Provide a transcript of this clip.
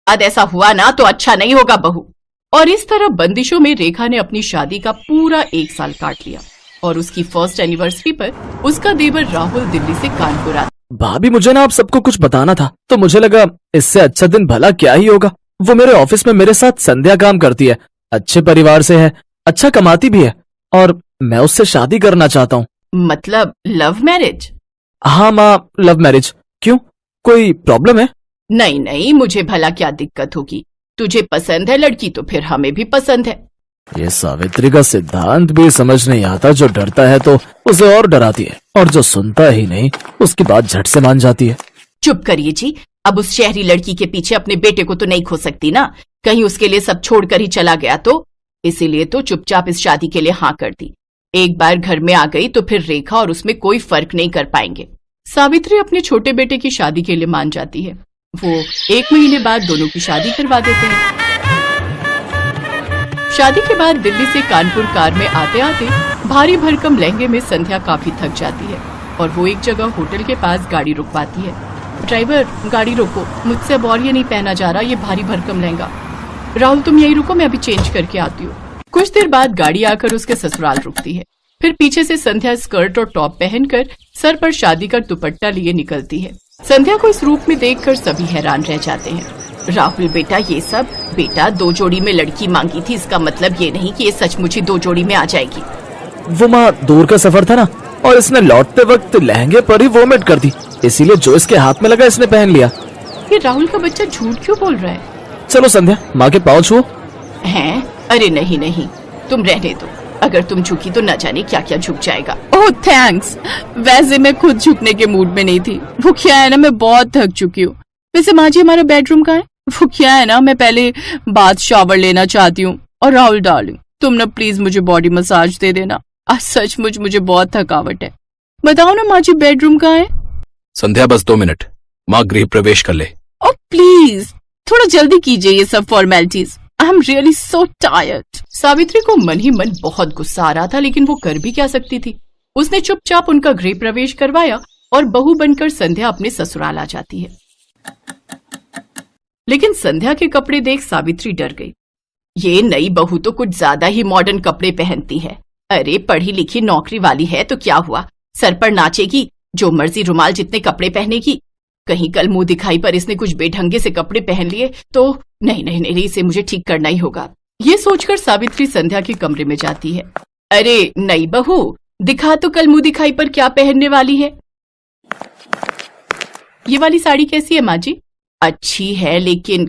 बाद ऐसा हुआ ना तो अच्छा नहीं होगा बहू। और इस तरह बंदिशों में रेखा ने अपनी शादी का पूरा 1 साल काट लिया और उसकी फर्स्ट एनिवर्सरी पर उसका देवर राहुल दिल्ली से कानपुर आता। भाभी मुझे ना आप सबको कुछ बताना था, तो मुझे लगा इससे अच्छा दिन भला क्या ही होगा। वो मेरे ऑफिस में मेरे साथ संध्या काम करती है, अच्छे परिवार से है, अच्छा कमाती भी है और मैं उससे शादी करना चाहता हूँ। मतलब लव मैरिज? हाँ माँ, लव मैरिज। क्यों, कोई प्रॉब्लम है? नहीं नहीं, मुझे भला क्या दिक्कत होगी। तुझे पसंद है लड़की तो फिर हमें भी पसंद है। ये सावित्री का सिद्धांत भी समझ नहीं आता, जो डरता है तो उसे और डराती है और जो सुनता ही नहीं उसकी बात झट से मान जाती है। चुप करिए जी, अब उस शहरी लड़की के पीछे अपने बेटे को तो नहीं खो सकती ना, कहीं उसके लिए सब छोड़कर ही चला गया तो। इसीलिए तो चुपचाप इस शादी के लिए हाँ कर दी। एक बार घर में आ गई तो फिर रेखा और उसमें कोई फर्क नहीं कर पाएंगे। सावित्री अपने छोटे बेटे की शादी के लिए मान जाती है। वो 1 महीने बाद दोनों की शादी करवा देते हैं। शादी के बाद दिल्ली से कानपुर कार में आते आते भारी भरकम लहंगे में संध्या काफी थक जाती है और वो एक जगह होटल के पास गाड़ी रुकवाती है। ड्राइवर, गाड़ी रोको, मुझसे अब और ये नहीं पहना जा रहा, ये भारी भरकम लहंगा। राहुल तुम यही रुको, मैं अभी चेंज करके आती हूँ। कुछ देर बाद गाड़ी आकर उसके ससुराल रुकती है। फिर पीछे से संध्या स्कर्ट और टॉप पहनकर सर पर शादी का दुपट्टा लिए निकलती है। संध्या को इस रूप में देखकर सभी हैरान रह जाते हैं। राहुल बेटा, ये सब बेटा 2 जोड़ी में लड़की मांगी थी, इसका मतलब ये नहीं कि ये सचमुच ही 2 जोड़ी में आ जाएगी। वो माँ, दूर का सफर था ना और इसने लौटते वक्त लहंगे पर ही वोमिट कर दी, इसीलिए जो इसके हाथ में लगा इसने पहन लिया। ये राहुल का बच्चा झूठ क्यों बोल रहा है? चलो संध्या, माँ के पाँव छुओ। हैं? अरे नहीं नहीं, तुम रहने दो, अगर तुम झुकी तो न जाने क्या क्या झुक जाएगा। ओह थैंक्स, वैसे मैं खुद झुकने के मूड में नहीं थी। वो क्या है ना, मैं बहुत थक चुकी हूँ। वैसे माँ जी, हमारा बेडरूम कहाँ है? वो क्या है ना, मैं पहले बाथ शावर लेना चाहती हूँ। और राहुल डार्लिंग, तुम ना प्लीज मुझे बॉडी मसाज दे देना, आज सचमुच मुझे बहुत थकावट है। बताओ ना माँ जी, बेडरूम कहाँ है? संध्या बस 2 मिनट, माँ गृह प्रवेश कर ले। ओह प्लीज थोड़ा जल्दी कीजिए ये सब formalities, I am really so tired. Savitri को मन ही मन बहुत गुस्सा आ रहा था, लेकिन वो कर भी क्या सकती थी। उसने चुपचाप उनका गृह प्रवेश करवाया और बहू बनकर संध्या अपने ससुराल आ जाती है। लेकिन संध्या के कपड़े देख सावित्री डर गई। ये नई बहू तो कुछ ज्यादा ही मॉडर्न कपड़े पहनती है। अरे पढ़ी लिखी नौकरी वाली है तो क्या हुआ, सर पर नाचेगी, जो मर्जी रुमाल जितने कपड़े पहनेगी। कहीं कल मुंह दिखाई पर इसने कुछ बेढंगे से कपड़े पहन लिए तो नहीं नहीं नहीं, इसे मुझे ठीक करना ही होगा। ये सोचकर सावित्री संध्या के कमरे में जाती है। अरे नई बहू, दिखा तो कल मुंह दिखाई पर क्या पहनने वाली है। ये वाली साड़ी कैसी है माँ जी? अच्छी है लेकिन